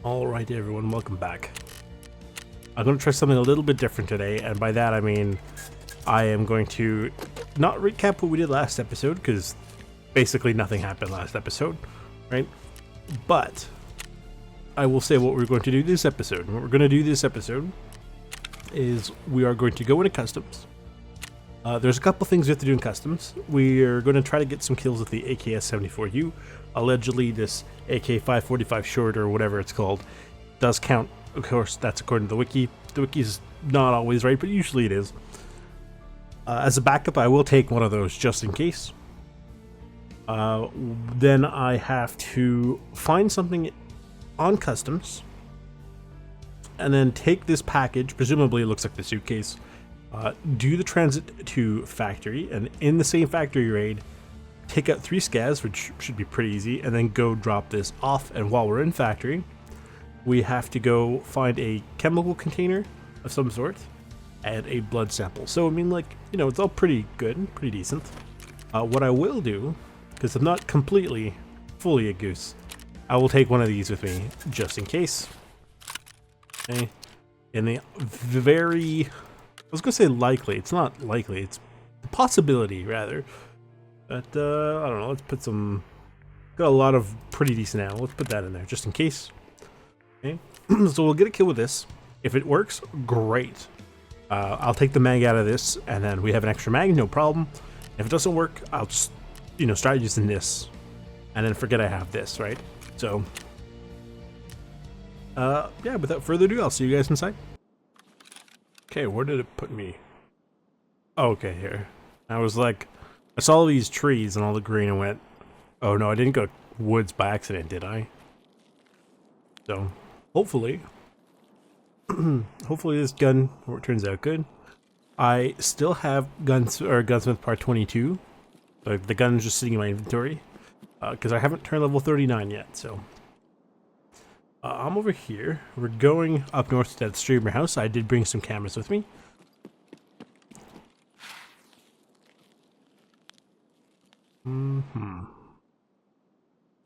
Alright everyone, welcome back. I'm going to try something a little bit different today, and by that I mean I am going to not recap what we did last episode, because basically nothing happened last episode, right? But I will say what we're going to do this episode. What we're going to do this episode is we are going to go into customs. There's a couple things we have to do in customs. We are going to try to get some kills with the AKS-74U. Allegedly, this AK-545 short, or whatever it's called, does count. Of course, that's according to the wiki. The wiki's not always right, but usually it is. As a backup, I will take one of those just in case. Then I have to find something on customs, and then take this package, presumably it looks like the suitcase, do the transit to factory, and in the same factory raid, take out 3 scavs, which should be pretty easy, and then go drop this off. And while we're in factory, we have to go find a chemical container of some sort and a blood sample. So I mean, like, you know, it's all pretty good, pretty decent. What I will do, because I'm not completely fully a goose, I will take one of these with me just in case. Okay. In the very, I was gonna say likely, it's not likely, it's the possibility rather. But I don't know, let's put some, got a lot of pretty decent ammo, let's put that in there just in case. Okay, so we'll get a kill with this. If it works, great. I'll take the mag out of this, and then we have an extra mag, no problem. If it doesn't work, I'll just, you know, start using this, and then forget I have this, right? So, yeah, without further ado, I'll see you guys inside. Okay, where did it put me? Oh, okay, here. I was like, I saw all these trees and all the green and went, oh no, I didn't go woods by accident, did I? So, hopefully, hopefully this gun turns out good. I still have Gunsmith Part 22. So the gun's just sitting in my inventory, because I haven't turned level 39 yet, so. I'm over here. We're going up north to that streamer house. I did bring some cameras with me.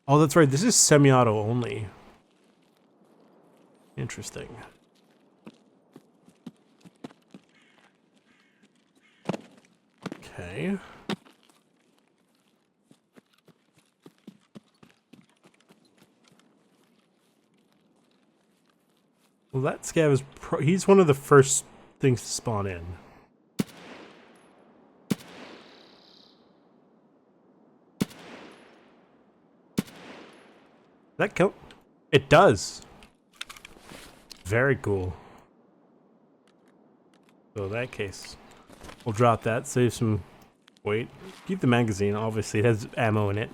Oh, that's right. This is semi-auto only. Interesting. Okay. Well, that scav is he's one of the first things to spawn in. That count? It does. Very cool. So in that case, we'll drop that, save some weight, keep the magazine. Obviously, it has ammo in it,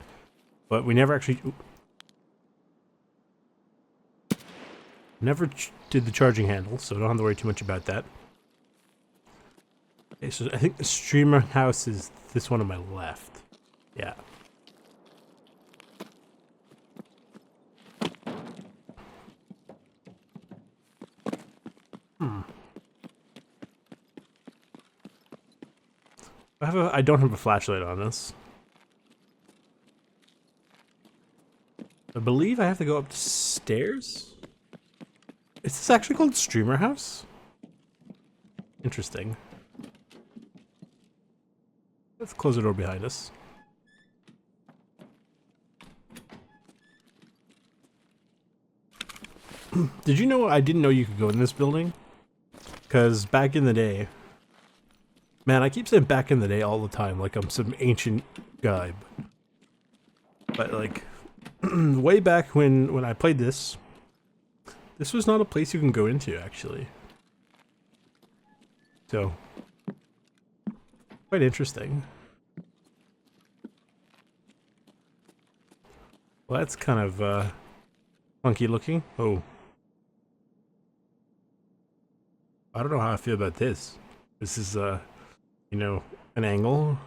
but we never actually did the charging handle, so don't have to worry too much about that. Okay, so I think the streamer house is this one on my left. Yeah. I don't have a flashlight on this. I believe I have to go upstairs. Is this actually called Streamer House? Interesting. Let's close the door behind us. Did you know I didn't know you could go in this building? Because back in the day, man, I keep saying back in the day all the time, like I'm some ancient guy. But like, way back when I played this, this was not a place you can go into, actually. So, quite interesting. Well, that's kind of funky looking. Oh. I don't know how I feel about this. This is, you know, an angle.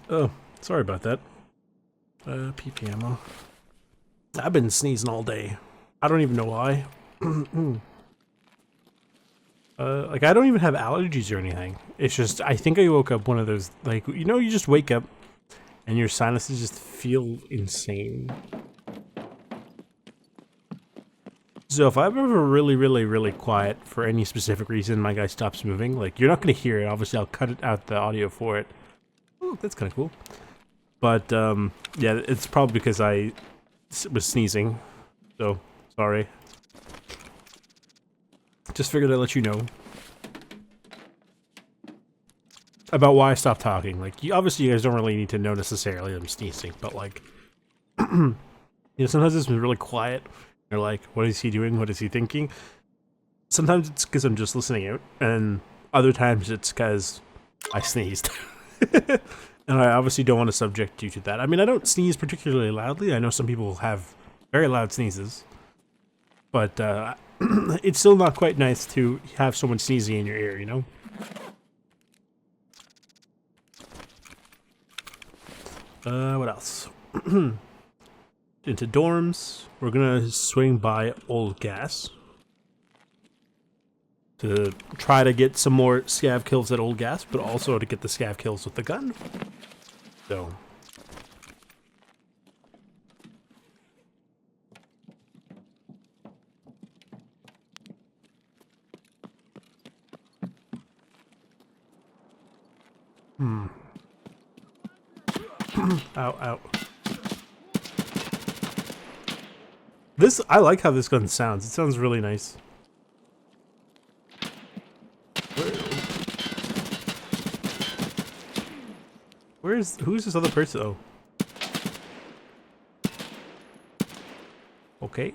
Oh, sorry about that. PP ammo. I've been sneezing all day. I don't even know why. Like, I don't even have allergies or anything. It's just, I think I woke up one of those, like, you know, you just wake up and your sinuses just feel insane. So if I'm ever really, really, really quiet for any specific reason, my guy stops moving, like, you're not going to hear it. Obviously, I'll cut it out the audio for it. Oh, that's kind of cool. But, yeah, it's probably because I was sneezing. So, sorry. Just figured I'd let you know about why I stopped talking. Like, obviously you guys don't really need to know necessarily I'm sneezing, but like, you know, sometimes it's been really quiet. You're like, what is he doing? What is he thinking? Sometimes it's because I'm just listening out, and other times it's because I sneezed. And I obviously don't want to subject you to that. I mean, I don't sneeze particularly loudly. I know some people have very loud sneezes, but it's still not quite nice to have someone sneezing in your ear, you know? What else? Into dorms. We're gonna swing by old gas to try to get some more scav kills at old gas, but also to get the scav kills with the gun. So. Ow, ow. This, I like how this gun sounds. It sounds really nice. Who's this other person? Oh. Okay.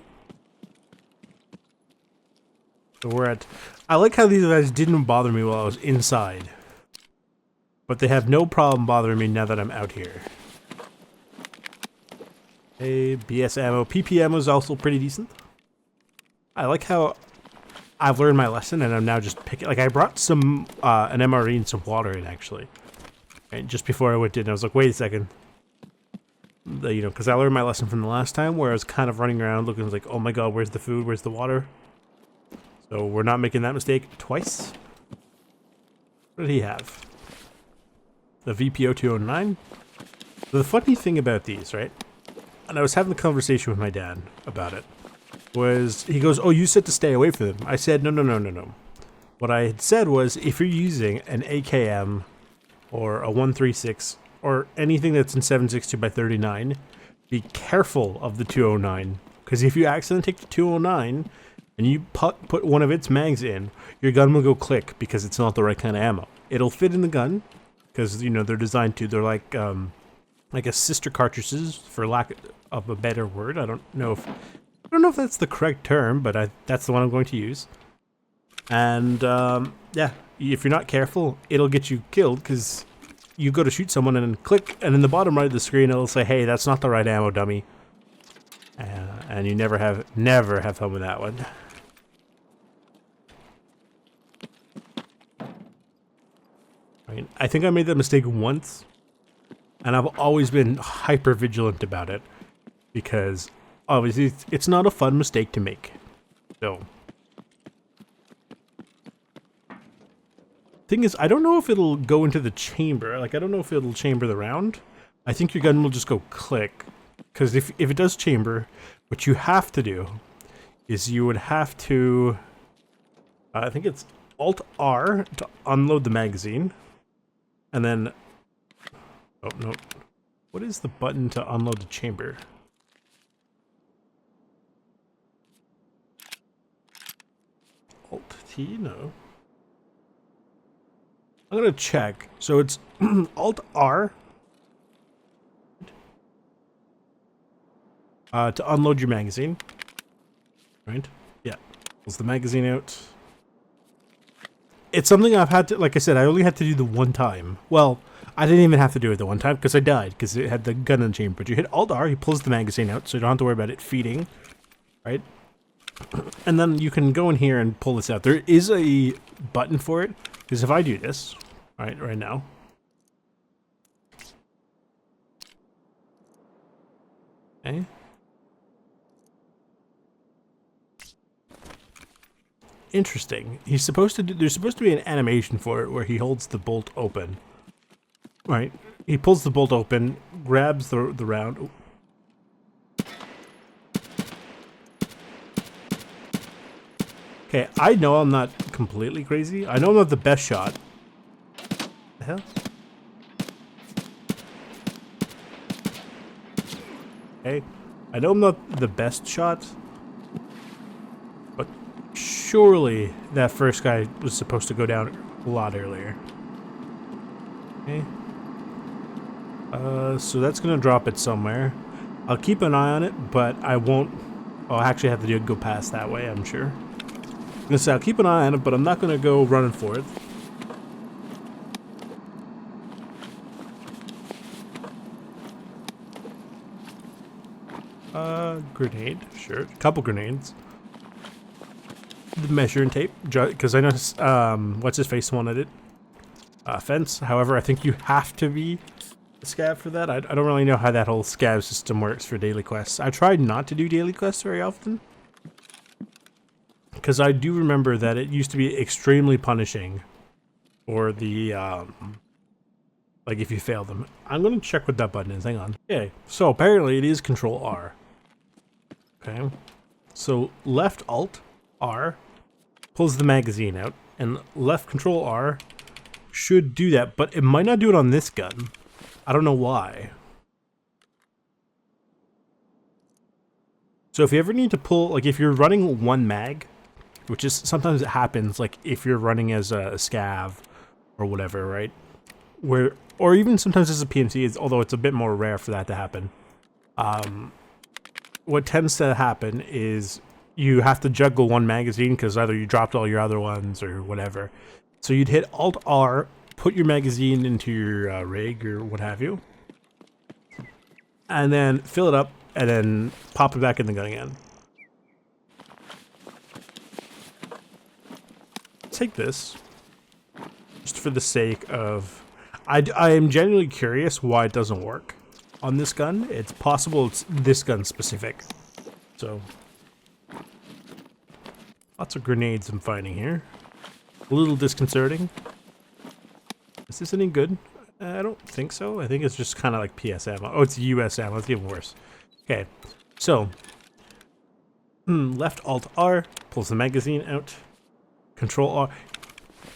So we're at, I like how these guys didn't bother me while I was inside. But they have no problem bothering me now that I'm out here. Hey, BS ammo. PP ammo is also pretty decent. I like how I've learned my lesson and I'm now just picking, like I brought some, an MRE and some water in actually. And just before I went in, I was like, wait a second. You know, because I learned my lesson from the last time where I was kind of running around looking like, oh my god, where's the food? Where's the water? So we're not making that mistake twice. What did he have? The VPO 209. The funny thing about these, right? And I was having a conversation with my dad about it. Was he goes, oh, you said to stay away from them. I said, no. What I had said was, if you're using an AKM or a 136 or anything that's in 7.62 by 39, be careful of the 209. Because if you accidentally take the 209 and you put one of its mags in, your gun will go click because it's not the right kind of ammo. It'll fit in the gun because, you know, they're designed to. They're like I guess sister cartridges, for lack of a better word. I don't know if that's the correct term, but that's the one I'm going to use. And yeah, if you're not careful, it'll get you killed because you go to shoot someone and then click, and in the bottom right of the screen it'll say, hey, that's not the right ammo, dummy. And you never have fun with that one. I think I made that mistake once, and I've always been hyper vigilant about it because obviously it's not a fun mistake to make. So, thing is, I don't know if it'll go into the chamber. Like, I don't know if it'll chamber the round. I think your gun will just go click, because if it does chamber, what you have to do is you would have to, I think it's Alt-R to unload the magazine. And then, oh no, what is the button to unload the chamber? Alt-T, no. I'm gonna check. So it's Alt-R to unload your magazine. Right? Yeah. Pulls the magazine out. It's something I've had to, like I said, I only had to do the one time. Well, I didn't even have to do it the one time because I died because it had the gun in the chamber. But you hit Alt-R, he pulls the magazine out, so you don't have to worry about it feeding. Right? And then you can go in here and pull this out. There is a button for it, because if I do this, right now. Okay. interesting. He's supposed to do, there's supposed to be an animation for it where he holds the bolt open. Right? He pulls the bolt open, grabs the round. Ooh. Okay, I know I'm not completely crazy. I know I'm not the best shot. The hell? Okay, I know I'm not the best shot, but surely that first guy was supposed to go down a lot earlier. Okay. So that's gonna drop it somewhere. I'll keep an eye on it, but I won't. I'll actually have to go past that way, I'm sure. I'm gonna say I'll keep an eye on it, but I'm not gonna go running for it. Grenade, sure. Couple grenades. The measuring tape, because I noticed, what's his face wanted it. Fence. However, I think you have to be a scav for that. I don't really know how that whole scav system works for daily quests. I tried not to do daily quests very often, because I do remember that it used to be extremely punishing for the, like if you fail them. I'm going to check what that button is. Hang on. Okay, so apparently it is Control R. Okay, so left Alt R pulls the magazine out, and left Control R should do that, but it might not do it on this gun. I don't know why. So if you ever need to pull, like if you're running one mag, which is sometimes it happens, like if you're running as a scav or whatever, right? Where, or even sometimes as a PMC, although it's a bit more rare for that to happen. What tends to happen is you have to juggle one magazine because either you dropped all your other ones or whatever. So you'd hit Alt R, put your magazine into your rig or what have you, and then fill it up and then pop it back in the gun again. Take this just for the sake of I am genuinely curious why it doesn't work on this gun. It's possible it's this gun specific. So lots of grenades I'm finding here. A little disconcerting. Is this any good? I don't think so. I think it's just kind of like PS ammo. Oh, it's US ammo. It's even worse. Okay, so left Alt R pulls the magazine out. Control R.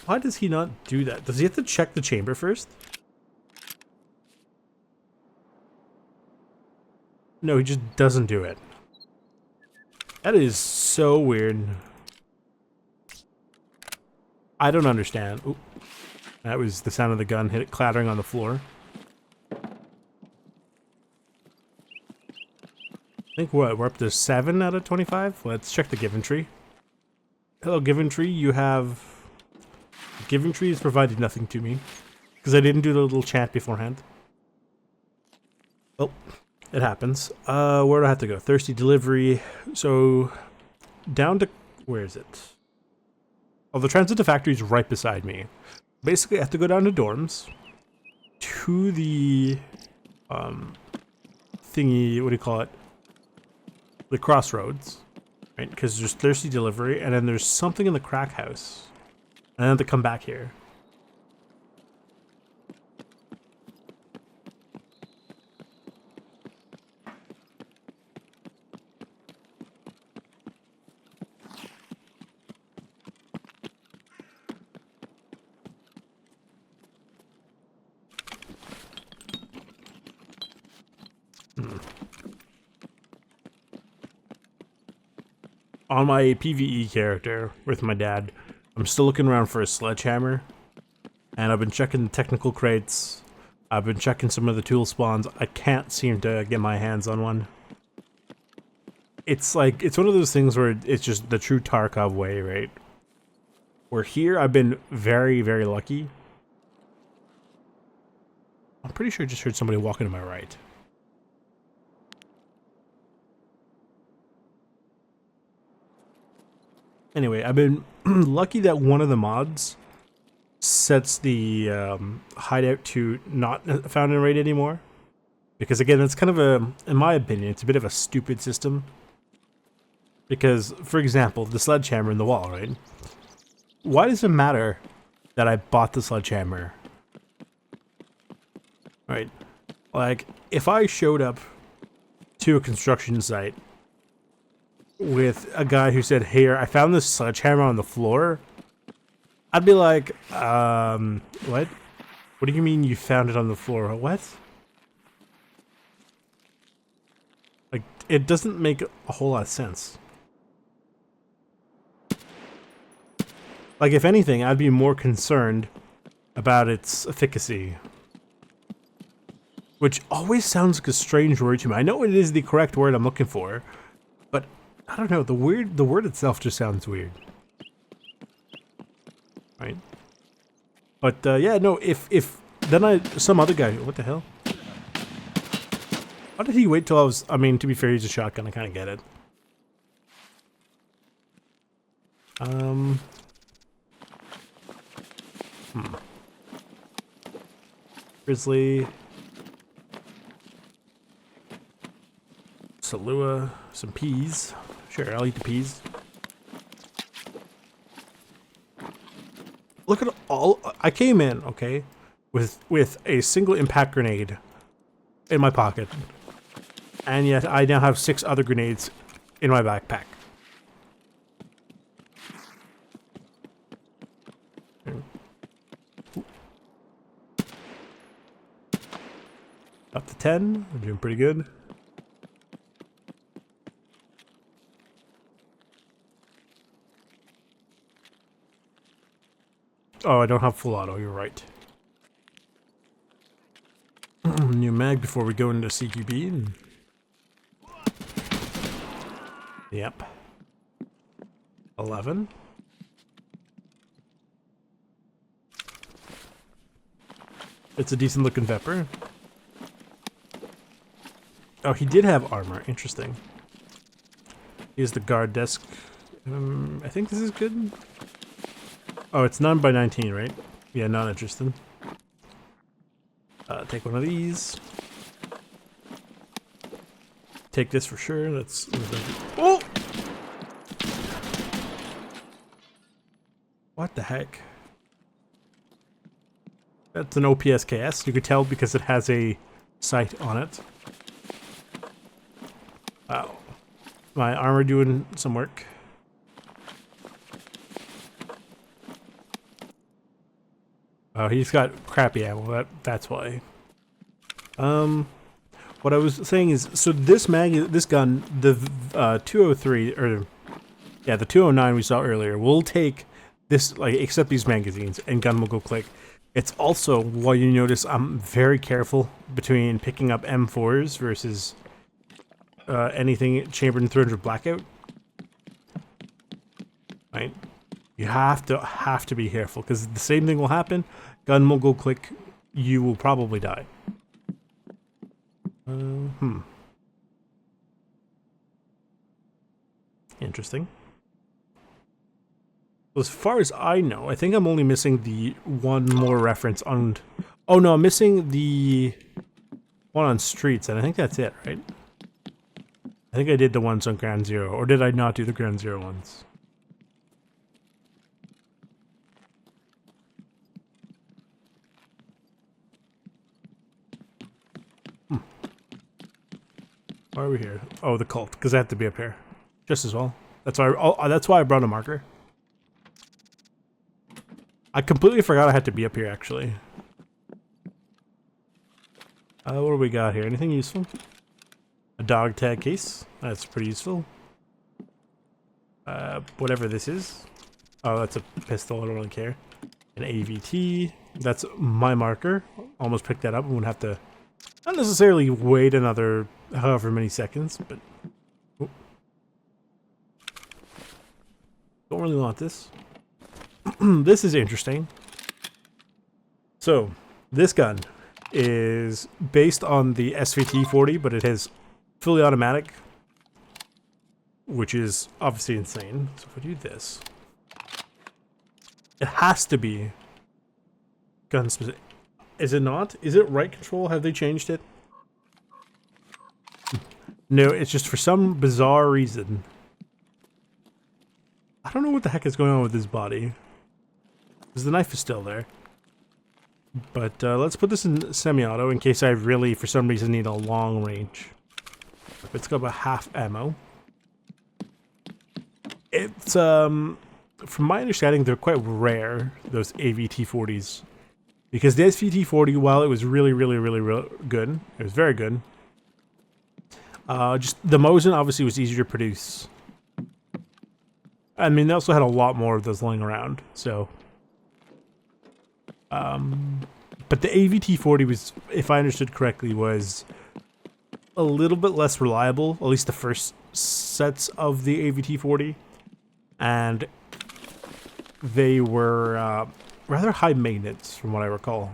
Why does he not do that? Does he have to check the chamber first? No, he just doesn't do it. That is so weird. I don't understand. Ooh, that was the sound of the gun hit it clattering on the floor. I think what, we're up to 7 out of 25? Let's check the given tree. Hello, given tree. You have... Given tree has provided nothing to me because I didn't do the little chant beforehand. Oh, it happens. Where do I have to go? Thirsty delivery. So down to, where is it? Oh, the transit to factory is right beside me. Basically, I have to go down to dorms to the thingy. What do you call it? The crossroads, right? Because there's thirsty delivery, and then there's something in the crack house. And I have to come back here. On my PvE character with my dad, I'm still looking around for a sledgehammer, and I've been checking the technical crates. I've been checking some of the tool spawns. I can't seem to get my hands on one. It's like, it's one of those things where it's just the true Tarkov way, right? Where here I've been very, very lucky. I'm pretty sure I just heard somebody walking to my right. Anyway, I've been lucky that one of the mods sets the hideout to not found in raid anymore. Because again, it's kind of a, in my opinion, it's a bit of a stupid system. Because, for example, the sledgehammer in the wall, right? Why does it matter that I bought the sledgehammer? Right? Like, if I showed up to a construction site with a guy who said, "Here, I found this sledgehammer on the floor," I'd be like, what? What do you mean you found it on the floor? What? Like, it doesn't make a whole lot of sense. Like, if anything, I'd be more concerned about its efficacy. Which always sounds like a strange word to me. I know it is the correct word I'm looking for, but I don't know, the word itself just sounds weird. Right? But yeah, no, if then some other guy, what the hell? How did he wait till I was, I mean, to be fair, he's a shotgun, I kind of get it. Grizzly. Salua, some peas. Sure, I'll eat the peas. Look at all, I came in, okay, with a single impact grenade in my pocket. And yet I now have 6 other grenades in my backpack. Up to 10, we're doing pretty good. Oh, I don't have full auto, you're right. New mag before we go into CQB. Yep. 11. It's a decent looking Vepr. Oh, he did have armor. Interesting. Here's the guard desk. I think this is good. Oh, it's 9 by 19, right? Yeah, not interested. Take one of these. Take this for sure. That's. Oh! What the heck? That's an OPSKS. You could tell because it has a sight on it. Wow. My armor doing some work. Oh, he's got crappy ammo. That's why. What I was saying is, so this gun, the 203 or yeah, the 209 we saw earlier, will take this, like, except these magazines, and gun will go click. It's also, while you notice, I'm very careful between picking up M4s versus anything chambered in 300 blackout. Right? You have to be careful, because the same thing will happen. Gun will go click. You will probably die. Interesting. As far as I know, I think I'm only missing the one more reference on... Oh no, I'm missing the one on streets, and I think that's it, right? I think I did the ones on Ground Zero, or did I not do the Ground Zero ones? Why are we here? Oh, the cult, because I have to be up here. Just as well. That's why I brought a marker. I completely forgot I had to be up here, actually. What do we got here? Anything useful? A dog tag case. That's pretty useful. Whatever this is. Oh, that's a pistol. I don't really care. An AVT. That's my marker. Almost picked that up. I wouldn't have to... Not necessarily wait another however many seconds, but... Oh. Don't really want this. This is interesting. So, this gun is based on the SPT 40, but it has fully automatic, which is obviously insane. So if I do this, it has to be gun specific. Is it not? Is it right control? Have they changed it? No, it's just for some bizarre reason. don't know what the heck is going on with his body. Because the knife is still there. But let's put this in semi-auto in case I really, for some reason, need a long range. It's got about half ammo. It's, from my understanding, they're quite rare, those AVT-40s. Because the SPT-40, while it was really good, it was very good. Just the Mosin obviously was easier to produce. I mean, they also had a lot more of those lying around, so... but the AVT-40 was, if I understood correctly, was a little bit less reliable, at least the first sets of the AVT-40. And they were rather high maintenance, from what I recall.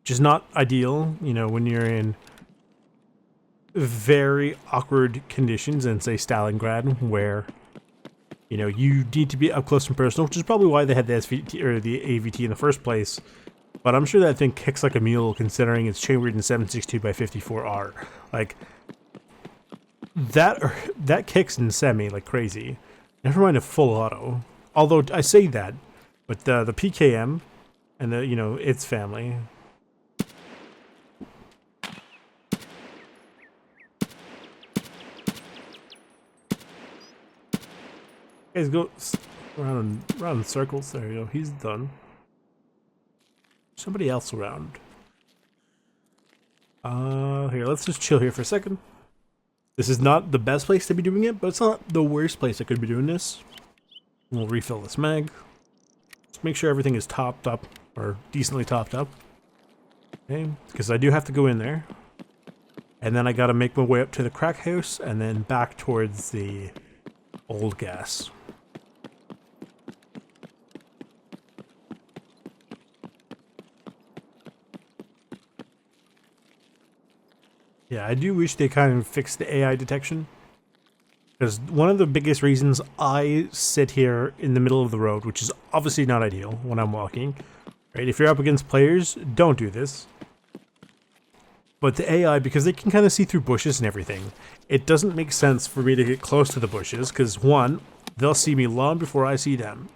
Which is not ideal, you know, when you're in very awkward conditions in, say, Stalingrad, where, you know, you need to be up close and personal, which is probably why they had the SVT or the AVT in the first place. But I'm sure that thing kicks like a mule, considering it's chambered in 7.62 by 54R. Like, that kicks in semi like crazy. Never mind a full auto. Although I say that, but the PKM and the, you know, its family. Guys, go around in circles. There you go. He's done. Somebody else around. Here, let's just chill here for a second. This is not the best place to be doing it, but it's not the worst place I could be doing this. We'll refill this mag. Just make sure everything is topped up, or decently topped up. Okay, because I do have to go in there. And then I gotta make my way up to the crack house, and then back towards the old gas. Yeah, I do wish they kind of fixed the AI detection. Because one of the biggest reasons I sit here in the middle of the road, which is obviously not ideal when I'm walking, right? If you're up against players, don't do this. But the AI, because they can kind of see through bushes and everything, it doesn't make sense for me to get close to the bushes, because one, they'll see me long before I see them.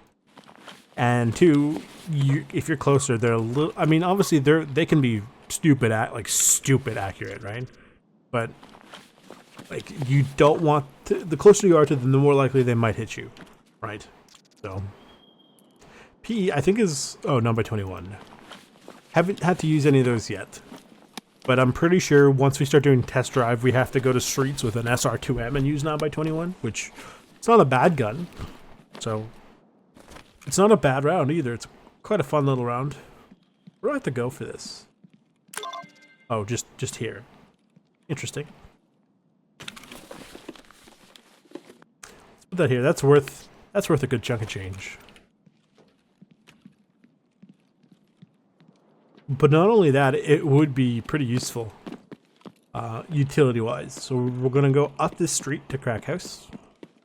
And two, if you're closer, they're a little... I mean, obviously, they can be stupid accurate, right? But like, you don't want to, the closer you are to them, the more likely they might hit you, right? So P, I think, is number 21. Haven't had to use any of those yet, but I'm pretty sure once we start doing test drive, we have to go to streets with an SR2M and use 9x21, which it's not a bad gun, so it's not a bad round either. It's quite a fun little round. Where do I have to go for this? Oh, just here. Interesting. Let's put that here. That's worth a good chunk of change. But not only that, it would be pretty useful, utility-wise. So we're gonna go up this street to Crack House,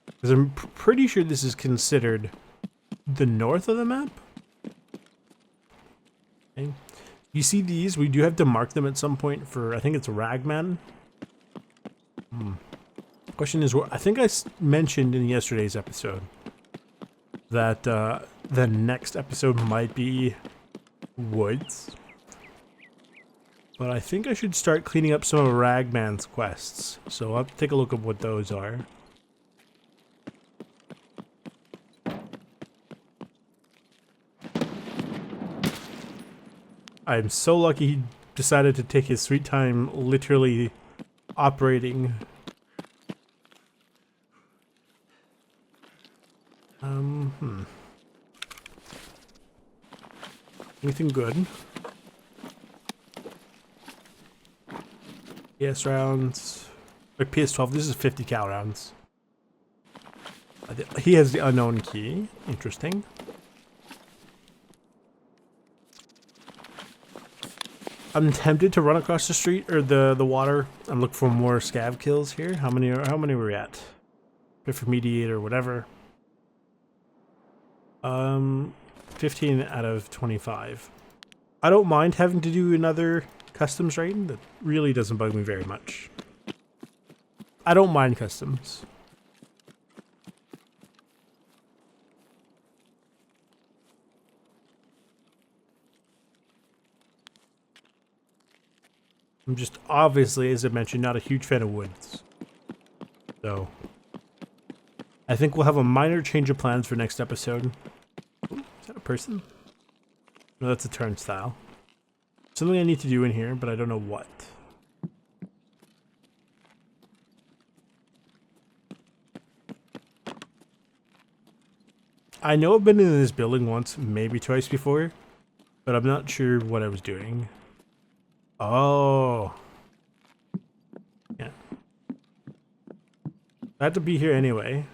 because I'm pretty sure this is considered the north of the map. Okay. You see these? We do have to mark them at some point for, I think it's Ragman. Question is, I think I mentioned in yesterday's episode that the next episode might be woods. But I think I should start cleaning up some of Ragman's quests. So I'll have to take a look at what those are. I'm so lucky he decided to take his sweet time literally operating. Anything good? PS rounds. Like PS12, this is 50 cal rounds. He has the unknown key. Interesting. I'm tempted to run across the street or the water and look for more scav kills here. How many were we at? Perfect mediator, whatever. 15 out of 25. I don't mind having to do another customs raid that really doesn't bug me very much. I don't mind customs. I'm just obviously, as I mentioned, not a huge fan of woods. So I think we'll have a minor change of plans for next episode. Ooh, is that a person? No, that's a turnstile. Something I need to do in here, but I don't know what. I know I've been in this building once, maybe twice before, but I'm not sure what I was doing. Oh. Yeah. I had to be here anyway.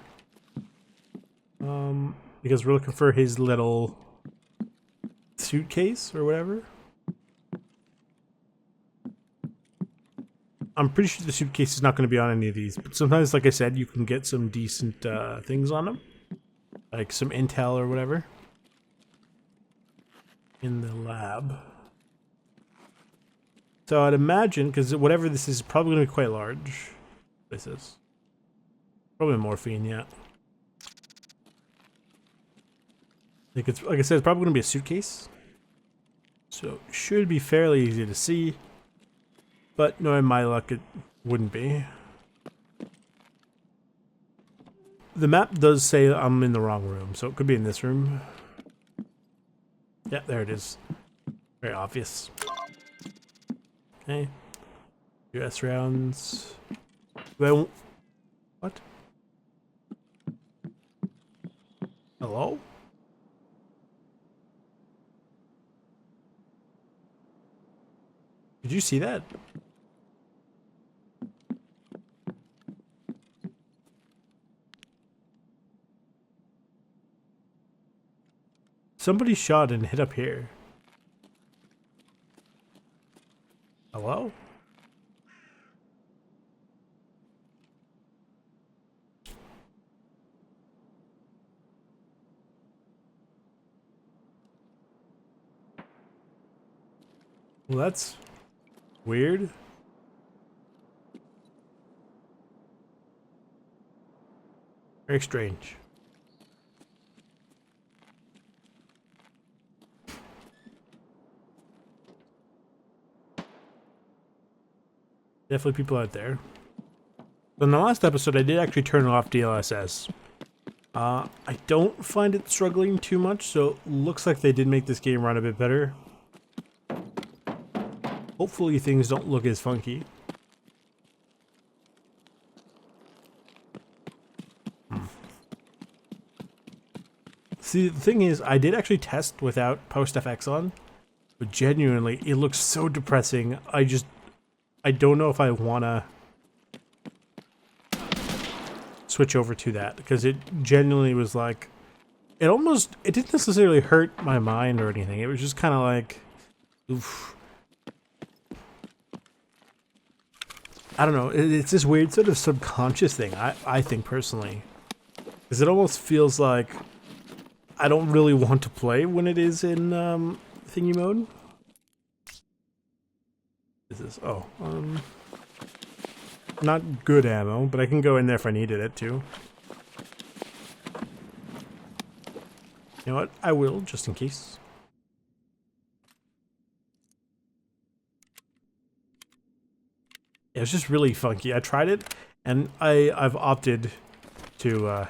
Because we're looking for his little suitcase or whatever. I'm pretty sure the suitcase is not going to be on any of these, but sometimes, like I said, you can get some decent things on them. Like some intel or whatever. In the lab. So I'd imagine, because whatever this is probably going to be quite large. This is. Probably morphine, yeah. I think it's, like I said, it's probably going to be a suitcase. So it should be fairly easy to see. But knowing my luck, it wouldn't be. The map does say I'm in the wrong room, so it could be in this room. Yeah, there it is. Very obvious. Okay. US rounds. Well, what? Hello? Did you see that? Somebody shot and hit up here. Hello? Well, that's weird. Very strange. Definitely people out there. In the last episode, I did actually turn off DLSS. I don't find it struggling too much, so it looks like they did make this game run a bit better. Hopefully things don't look as funky. See, the thing is, I did actually test without post-FX on, but genuinely, it looks so depressing. I don't know if I want to switch over to that, because it genuinely was like, it didn't necessarily hurt my mind or anything. It was just kind of like, oof. I don't know, it's this weird sort of subconscious thing, I think personally. Because it almost feels like I don't really want to play when it is in thingy mode. This is, not good ammo, but I can go in there if I needed it too. You know what? I will, just in case. It was just really funky. I tried it, and I've opted to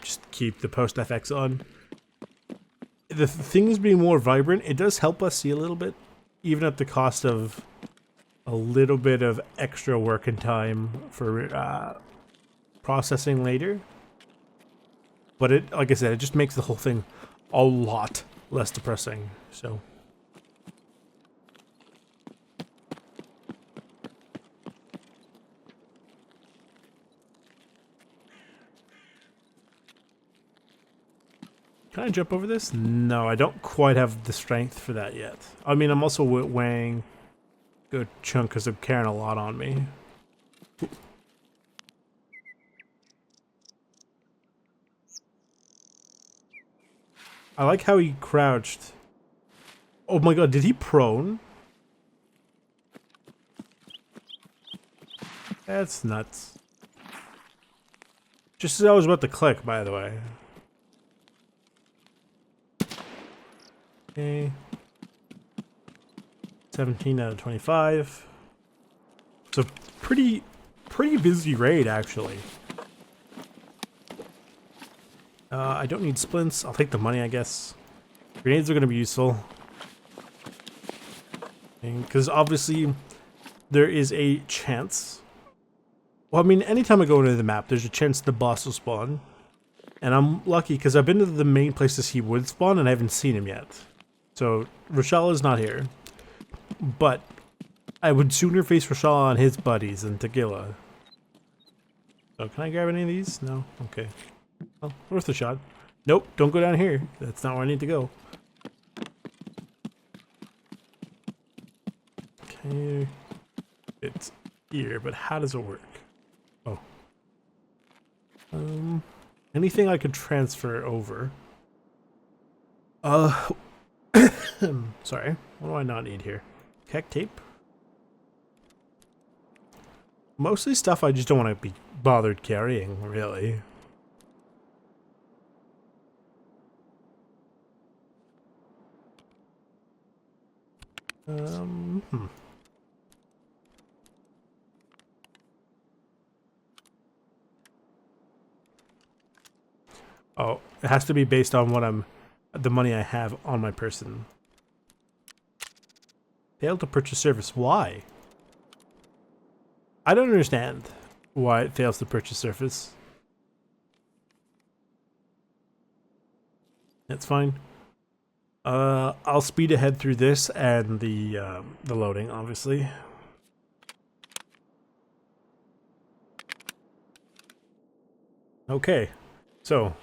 just keep the post FX on. The things being more vibrant, it does help us see a little bit, even at the cost of a little bit of extra work and time for processing later. But it, like I said, it just makes the whole thing a lot less depressing. So. Can I jump over this? No, I don't quite have the strength for that yet. I mean, I'm also weighing a good chunk because I'm carrying a lot on me. I like how he crouched. Oh my god, did he prone? That's nuts. Just as I was about to click, by the way. Okay. 17 out of 25. It's a pretty busy raid, actually. I don't need splints. I'll take the money, I guess. Grenades are going to be useful. Because obviously, there is a chance. Well, I mean, anytime I go into the map, there's a chance the boss will spawn. And I'm lucky because I've been to the main places he would spawn and I haven't seen him yet. So, Rochelle is not here. But I would sooner face Rochelle and his buddies than Tequila. So, can I grab any of these? No? Okay. Well, worth a shot. Nope, don't go down here. That's not where I need to go. Okay. It's here, but how does it work? Oh. Anything I could transfer over? Sorry. What do I not need here? Keck tape? Mostly stuff I just don't want to be bothered carrying, really. Oh, it has to be based on what the money I have on my person. Failed to purchase service. Why? I don't understand why it fails to purchase service. That's fine. I'll speed ahead through this and the loading, obviously. Okay, so,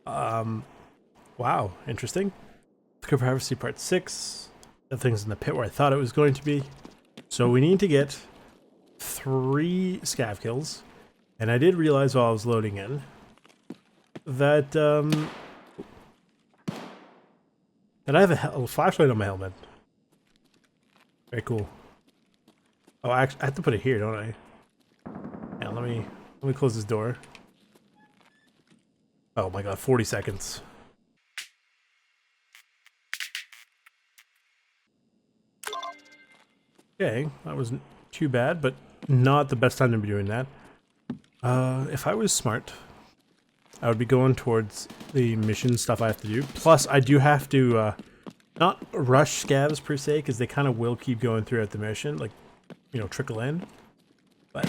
wow, interesting. Cover Harvesty Part 6. Everything's in the pit where I thought it was going to be. So we need to get 3 scav kills. And I did realize while I was loading in that, that I have a flashlight on my helmet. Very cool. Oh, I have to put it here, don't I? Yeah, let me close this door. Oh my god, 40 seconds. Okay, that wasn't too bad, but not the best time to be doing that. If I was smart, I would be going towards the mission stuff I have to do. Plus, I do have to, not rush scavs per se, because they kind of will keep going throughout the mission, like, you know, trickle in. But,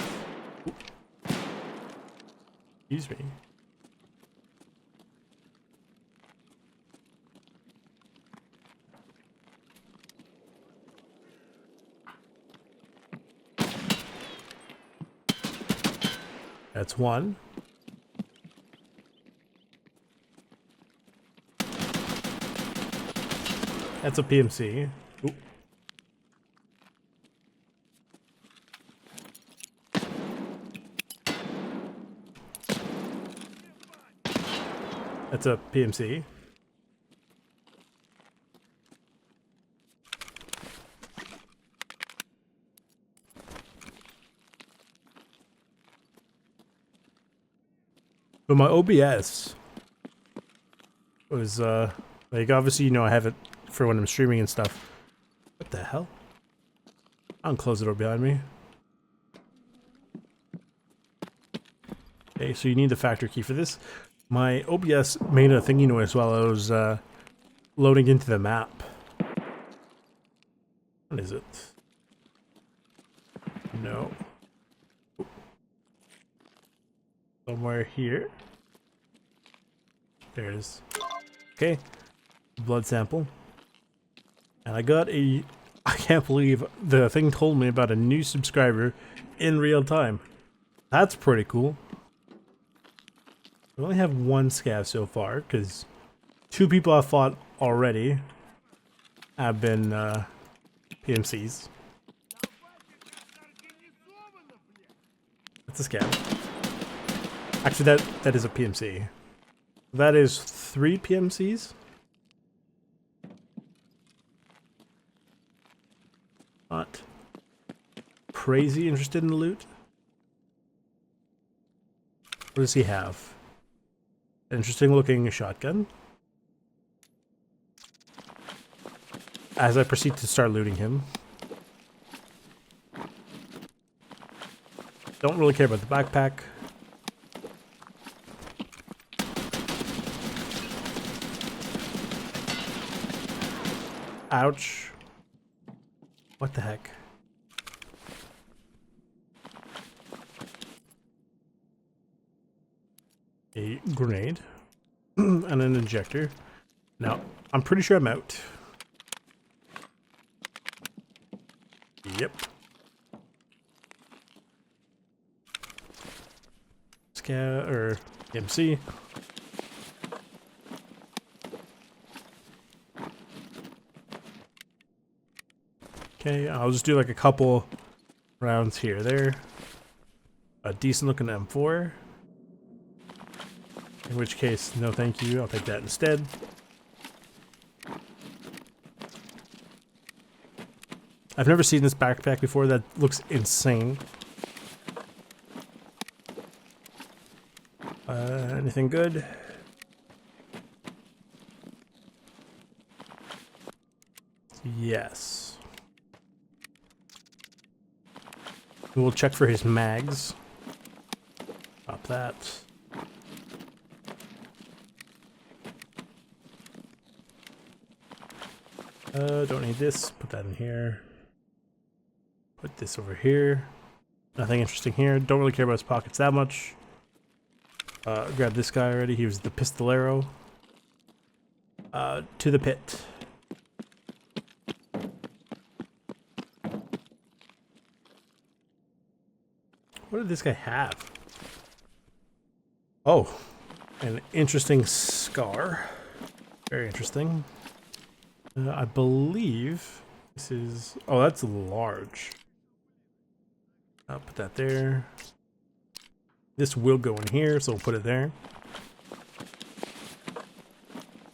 excuse me. That's one. That's a PMC. Ooh. That's a PMC. But my OBS was, like, obviously, you know, I have it for when I'm streaming and stuff. What the hell? I'll close the door behind me. Okay, so you need the factory key for this. My OBS made a thingy noise while I was, loading into the map. What is it? No. Somewhere here. There it is. Okay. Blood sample. And I got a... I can't believe the thing told me about a new subscriber in real time. That's pretty cool. I only have 1 scav so far, because 2 people I've fought already have been PMCs. That's a scav. Actually, that is a PMC. That is 3 PMCs. Not crazy interested in the loot. What does he have? Interesting looking shotgun. As I proceed to start looting him. Don't really care about the backpack. Ouch. What the heck? A grenade. And an injector. Now, I'm pretty sure I'm out. Yep. Or MC. Okay, I'll just do like a couple rounds here. There. A decent looking M4. In which case, no thank you. I'll take that instead. I've never seen this backpack before. That looks insane. Anything good? Yes. We'll check for his mags. Pop that. Don't need this. Put that in here. Put this over here. Nothing interesting here. Don't really care about his pockets that much. Grab this guy already. He was the pistolero. To the pit. What did this guy have? Oh, an interesting scar. Very interesting. I believe this is... Oh, that's large. I'll put that there. This will go in here, so we'll put it there.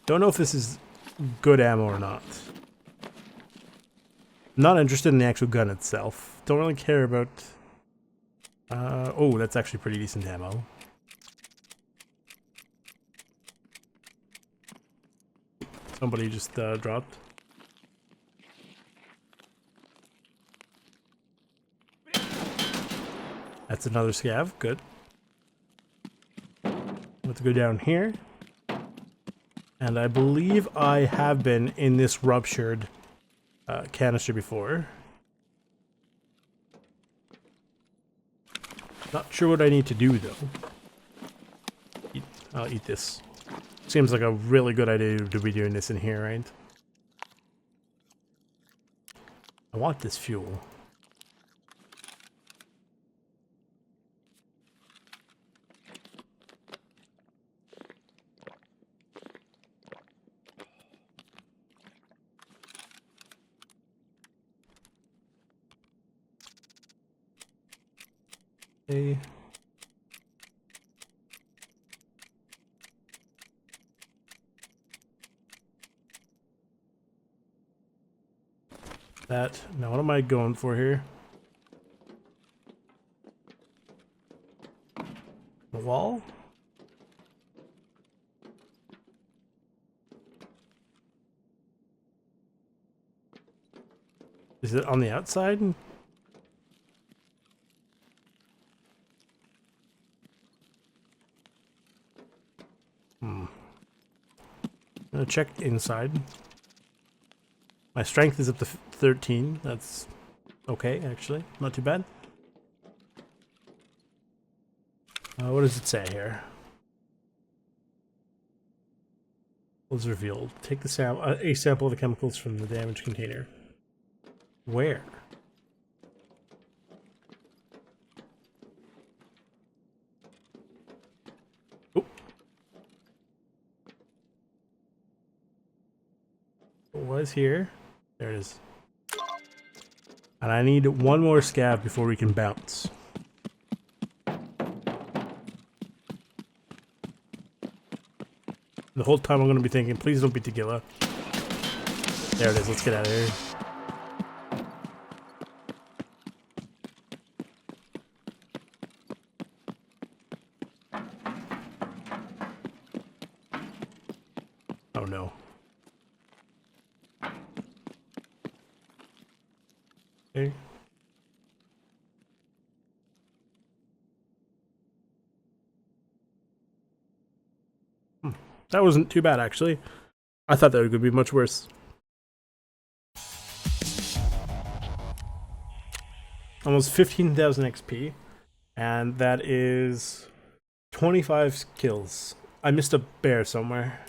Don't know if this is good ammo or not. Not interested in the actual gun itself. Don't really care about... oh, that's actually pretty decent ammo. Somebody just dropped. That's another scav. Good. Let's go down here. And I believe I have been in this ruptured canister before. Not sure what I need to do though. I'll eat this. Seems like a really good idea to be doing this in here, right? I want this fuel. Okay. That. Now what am I going for here? The wall? Is it on the outside? I'm gonna check inside. My strength is up to 13. That's okay, actually. Not too bad. What does it say here? Was revealed. Take the a sample of the chemicals from the damaged container. Where? Oh. It was here. There it is. And I need one more scav before we can bounce. The whole time I'm going to be thinking, please don't be tequila. There it is. Let's get out of here. Oh no. Okay. That wasn't too bad, actually. I thought that would be much worse. Almost 15,000 XP, and that is 25 kills. I missed a bear somewhere.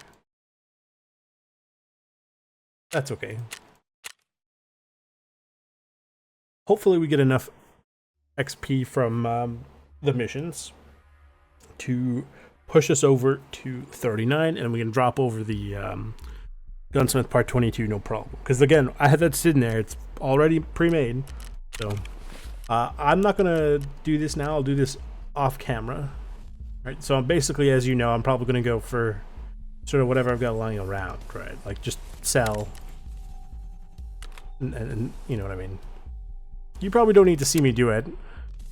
That's okay. Hopefully we get enough XP from the missions to push us over to 39, and we can drop over the Gunsmith Part 22, no problem. Because again, I had that sitting there. It's already pre-made. So I'm not going to do this now. I'll do this off camera. Right, so basically, as you know, I'm probably going to go for sort of whatever I've got lying around, right? Like just sell. And you know what I mean. You probably don't need to see me do it,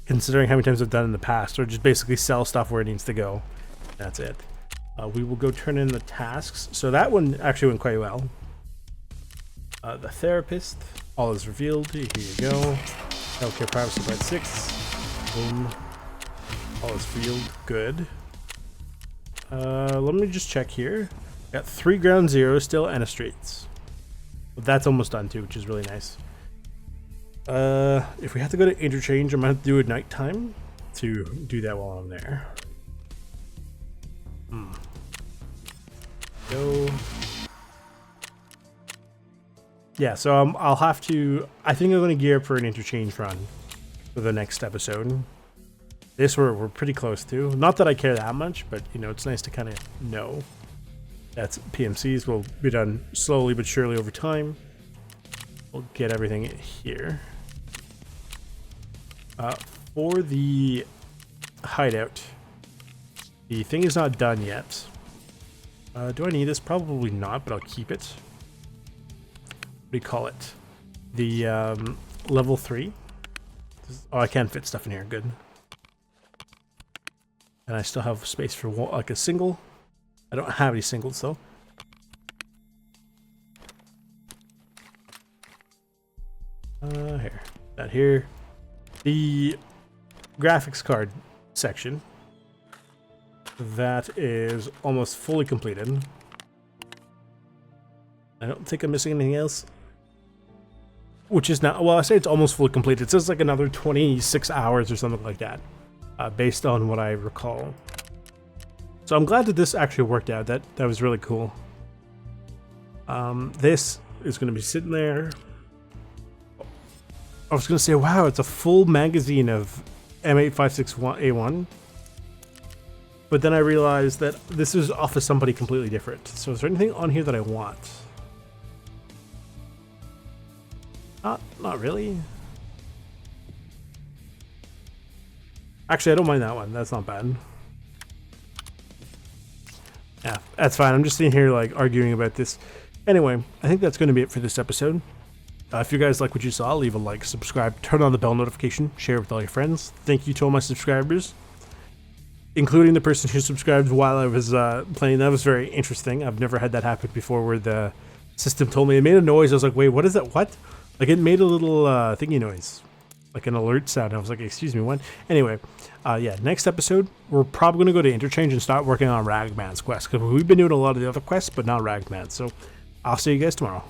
considering how many times I've done it in the past, or just basically sell stuff where it needs to go. That's it. We will go turn in the tasks. So that one actually went quite well. The therapist, all is revealed. Here you go. Healthcare privacy part 6. Boom. All is revealed. Good. Let me just check here. Got 3 ground zero still and a streets. But that's almost done too, which is really nice. If we have to go to Interchange, I'm gonna have to do it nighttime to do that while I'm there. Go. Yeah, so I'll have to. I think I'm going to gear up for an Interchange run for the next episode. This we're pretty close to. Not that I care that much, but you know, it's nice to kind of know that PMCs will be done slowly but surely over time. We'll get everything here. For the hideout, the thing is not done yet. Do I need this? Probably not, but I'll keep it. What do you call it? The level 3. Oh, I can fit stuff in here. Good. And I still have space for like a single. I don't have any singles though. Here. That here. The graphics card section. That is almost fully completed. I don't think I'm missing anything else. Which is not, well, I say it's almost fully completed. It says like another 26 hours or something like that, based on what I recall. So I'm glad that this actually worked out. That was really cool. This is going to be sitting there. I was going to say, wow, it's a full magazine of M856A1. But then I realized that this is off of somebody completely different. So is there anything on here that I want? Not really. Actually, I don't mind that one. That's not bad. Yeah, that's fine. I'm just sitting here like arguing about this. Anyway, I think that's going to be it for this episode. If you guys like what you saw, leave a like, subscribe, turn on the bell notification, share it with all your friends. Thank you to all my subscribers, including the person who subscribed while I was playing. That was very interesting. I've never had that happen before, where the system told me it made a noise. I was like, wait, what is that? What? Like, it made a little thingy noise, like an alert sound. I was like, excuse me, what? Anyway, yeah, next episode, we're probably going to go to Interchange and start working on Ragman's quest, because we've been doing a lot of the other quests, but not Ragman. So I'll see you guys tomorrow.